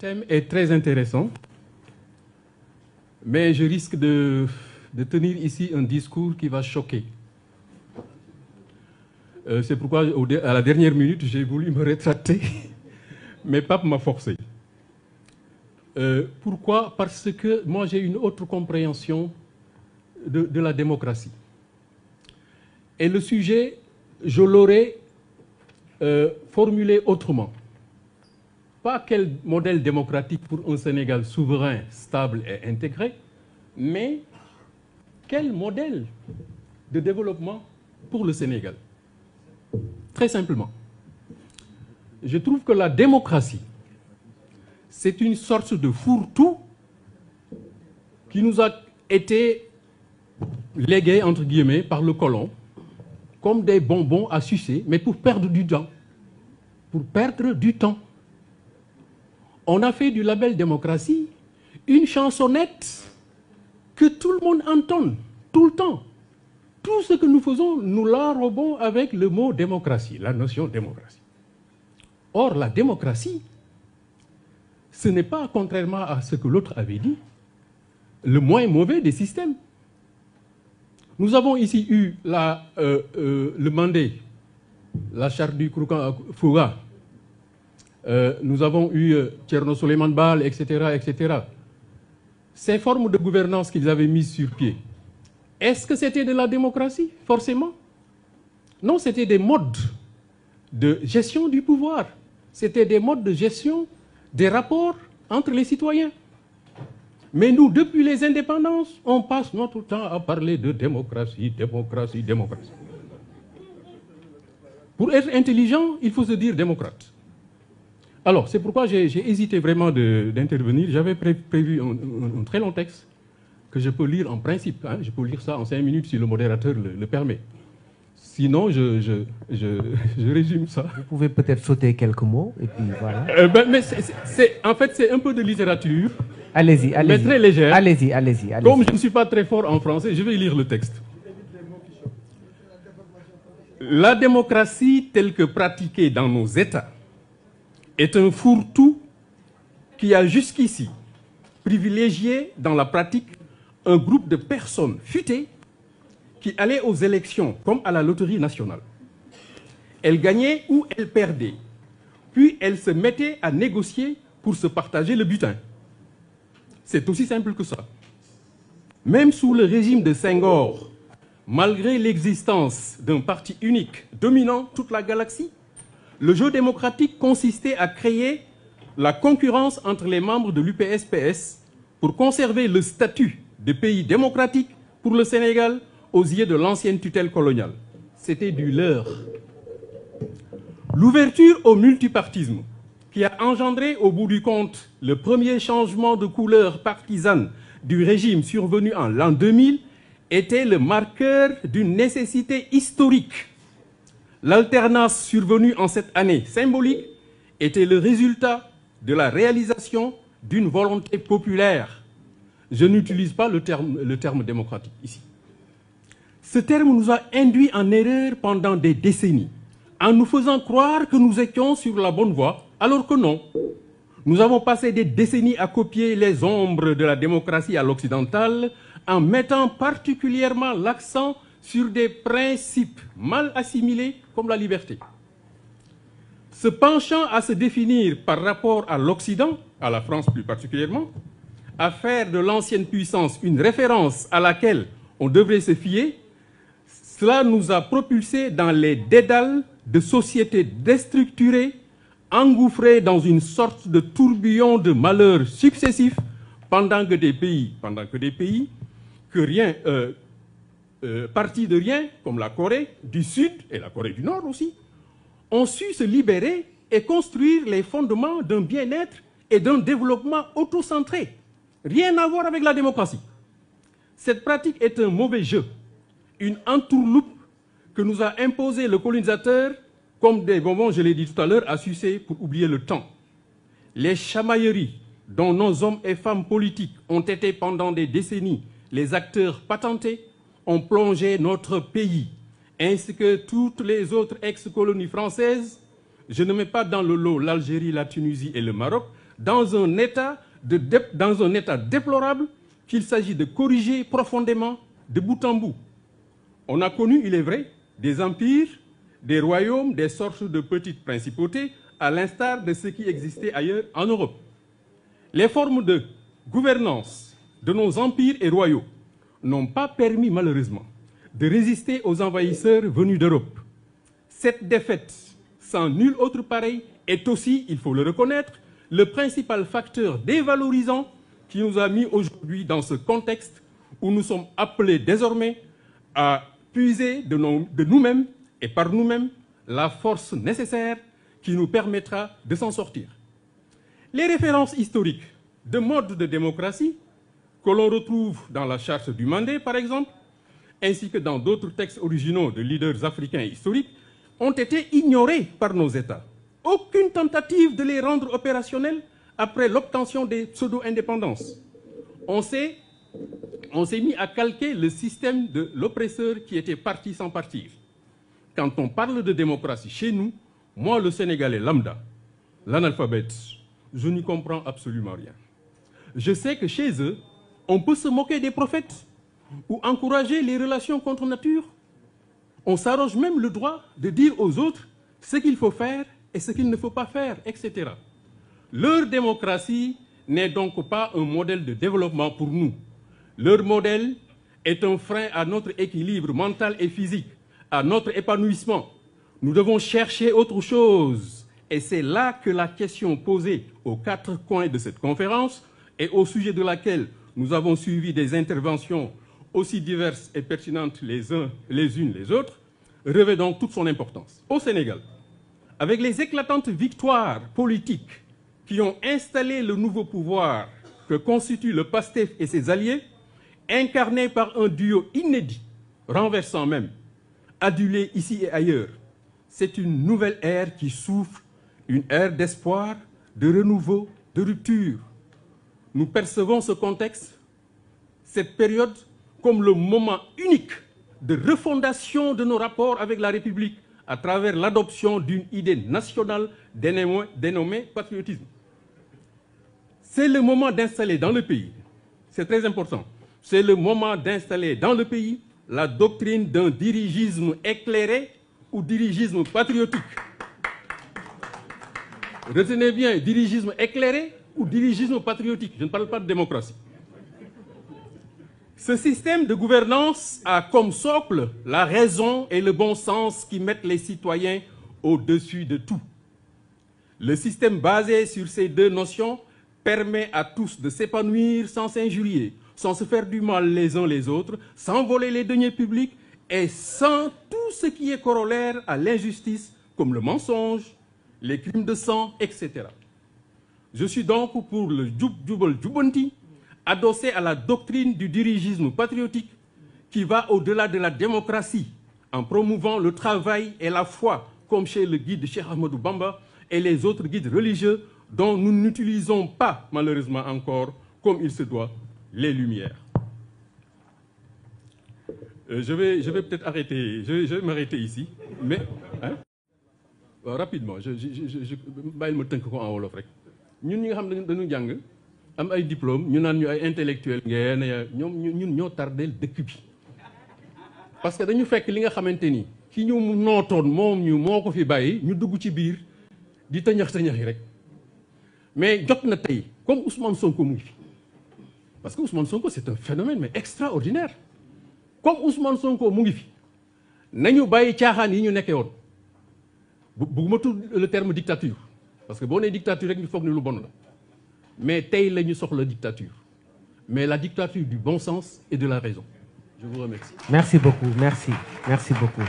thème est très intéressant, mais je risque de tenir ici un discours qui va choquer. C'est pourquoi, à la dernière minute, j'ai voulu me rétracter, mais Pape m'a forcé. Pourquoi? Parce que moi, j'ai une autre compréhension de la démocratie. Et le sujet, je l'aurais formulé autrement. Pas quel modèle démocratique pour un Sénégal souverain, stable et intégré, mais quel modèle de développement pour le Sénégal. Très simplement. Je trouve que la démocratie, c'est une sorte de fourre-tout qui nous a été légué, entre guillemets, par le colon, comme des bonbons à sucer, mais pour perdre du temps. Pour perdre du temps. On a fait du label démocratie une chansonnette que tout le monde entend, tout le temps. Tout ce que nous faisons, nous l'enrobons avec le mot démocratie, la notion démocratie. Or, la démocratie, ce n'est pas, contrairement à ce que l'autre avait dit, le moins mauvais des systèmes. Nous avons ici eu le Mandé, la charte du Fouga. Nous avons eu Thierno Souleymane Baal, etc., etc. Ces formes de gouvernance qu'ils avaient mises sur pied, est-ce que c'était de la démocratie, forcément? Non, c'était des modes de gestion du pouvoir. C'était des modes de gestion des rapports entre les citoyens. Mais nous, depuis les indépendances, on passe notre temps à parler de démocratie, démocratie, démocratie. Pour être intelligent, il faut se dire démocrate. Alors, c'est pourquoi j'ai hésité vraiment d'intervenir. J'avais prévu un très long texte que je peux lire en principe. Hein. Je peux lire ça en 5 minutes si le modérateur le permet. Sinon, je résume ça. Vous pouvez peut-être sauter quelques mots et puis voilà. Mais en fait, c'est un peu de littérature. Allez-y, allez-y. Mais très légère. Allez-y, allez-y. Comme je ne suis pas très fort en français, je vais lire le texte. La démocratie telle que pratiquée dans nos États est un fourre-tout qui a jusqu'ici privilégié dans la pratique un groupe de personnes futées qui allaient aux élections comme à la loterie nationale. Elles gagnaient ou elles perdaient. Puis elles se mettaient à négocier pour se partager le butin. C'est aussi simple que ça. Même sous le régime de Senghor, malgré l'existence d'un parti unique dominant toute la galaxie, le jeu démocratique consistait à créer la concurrence entre les membres de l'UPS-PS pour conserver le statut de pays démocratique pour le Sénégal aux yeux de l'ancienne tutelle coloniale. C'était du leurre. L'ouverture au multipartisme, qui a engendré au bout du compte le premier changement de couleur partisane du régime survenu en l'an 2000, était le marqueur d'une nécessité historique. L'alternance survenue en cette année symbolique était le résultat de la réalisation d'une volonté populaire. Je n'utilise pas le terme démocratique ici. Ce terme nous a induits en erreur pendant des décennies, en nous faisant croire que nous étions sur la bonne voie, alors que non. Nous avons passé des décennies à copier les ombres de la démocratie à l'occidentale, en mettant particulièrement l'accent sur des principes mal assimilés comme la liberté. Se penchant à se définir par rapport à l'Occident, à la France plus particulièrement, à faire de l'ancienne puissance une référence à laquelle on devrait se fier, cela nous a propulsés dans les dédales de sociétés déstructurées, engouffrées dans une sorte de tourbillon de malheurs successifs, pendant que des pays partis de rien, comme la Corée du Sud et la Corée du Nord aussi, ont su se libérer et construire les fondements d'un bien-être et d'un développement autocentré. Rien à voir avec la démocratie. Cette pratique est un mauvais jeu, une entourloupe que nous a imposé le colonisateur comme des bonbons, je l'ai dit tout à l'heure, à sucer pour oublier le temps. Les chamailleries dont nos hommes et femmes politiques ont été pendant des décennies les acteurs patentés ont plongé notre pays, ainsi que toutes les autres ex-colonies françaises, je ne mets pas dans le lot l'Algérie, la Tunisie et le Maroc, dans un état déplorable qu'il s'agit de corriger profondément de bout en bout. On a connu, il est vrai, des empires, des royaumes, des sortes de petites principautés, à l'instar de ce qui existait ailleurs en Europe. Les formes de gouvernance de nos empires et royaumes n'ont pas permis, malheureusement, de résister aux envahisseurs venus d'Europe. Cette défaite, sans nul autre pareil, est aussi, il faut le reconnaître, le principal facteur dévalorisant qui nous a mis aujourd'hui dans ce contexte où nous sommes appelés désormais à puiser de nous-mêmes et par nous-mêmes la force nécessaire qui nous permettra de s'en sortir. Les références historiques de mode de démocratie que l'on retrouve dans la Charte du Mandé, par exemple, ainsi que dans d'autres textes originaux de leaders africains historiques, ont été ignorées par nos États. Aucune tentative de les rendre opérationnels après l'obtention des pseudo-indépendances. On s'est mis à calquer le système de l'oppresseur qui était parti sans partir. Quand on parle de démocratie chez nous, moi, le Sénégalais lambda, l'analphabète, je n'y comprends absolument rien. Je sais que chez eux, on peut se moquer des prophètes ou encourager les relations contre nature. On s'arroge même le droit de dire aux autres ce qu'il faut faire et ce qu'il ne faut pas faire, etc. Leur démocratie n'est donc pas un modèle de développement pour nous. Leur modèle est un frein à notre équilibre mental et physique, à notre épanouissement. Nous devons chercher autre chose. Et c'est là que la question posée aux quatre coins de cette conférence et au sujet de laquelle nous avons suivi des interventions aussi diverses et pertinentes les unes les autres, revêt donc toute son importance. Au Sénégal, avec les éclatantes victoires politiques qui ont installé le nouveau pouvoir que constituent le PASTEF et ses alliés, incarnés par un duo inédit, renversant même, adulé ici et ailleurs, c'est une nouvelle ère qui souffle, une ère d'espoir, de renouveau, de rupture. Nous percevons ce contexte, cette période, comme le moment unique de refondation de nos rapports avec la République à travers l'adoption d'une idée nationale dénommée patriotisme. C'est le moment d'installer dans le pays, c'est très important, c'est le moment d'installer dans le pays la doctrine d'un dirigisme éclairé ou dirigisme patriotique. Retenez bien, dirigisme éclairé ou dirigisme patriotique. Je ne parle pas de démocratie. Ce système de gouvernance a comme socle la raison et le bon sens qui mettent les citoyens au-dessus de tout. Le système basé sur ces deux notions permet à tous de s'épanouir sans s'injurier, sans se faire du mal les uns les autres, sans voler les deniers publics et sans tout ce qui est corollaire à l'injustice, comme le mensonge, les crimes de sang, etc. Je suis donc pour le Jubal Jubanti, adossé à la doctrine du dirigisme patriotique qui va au-delà de la démocratie, en promouvant le travail et la foi, comme chez le guide Cheikh Ahmadou Bamba et les autres guides religieux dont nous n'utilisons pas, malheureusement encore, comme il se doit, les lumières. Je vais peut-être arrêter, je vais m'arrêter ici, mais rapidement, bàyyil ma tënk ko en wolof rek. Ñun ñi nga xam ne dañu jàng am ay diplôme ñu naan ñu ay intellectuel ngeen ñun ñoo tardeel dëkk bi. Parce que dañu fekk li nga xamante ni ki ñu nootoon moom ñu moo ko fi bàyyi ñu dugg ci biir di tëñax-tëñaxi rek. Mais jot na tey comme Ousmane Sonko mu ngi fi. Parce que Ousmane Sonko c'est un phénomène mais extraordinaire. Comme Ousmane Sonko mu ngi fi nañu bàyyi caaxaan yi ñu nekkee woon. Bëgguma tudd le terme dictature parce que boo nee dictature rek ñu foog ni lu bon la mais tey la ñu soxla dictature mais la dictature du bon sens et de la raison. Je vous remercie. Merci beaucoup, merci beaucoup.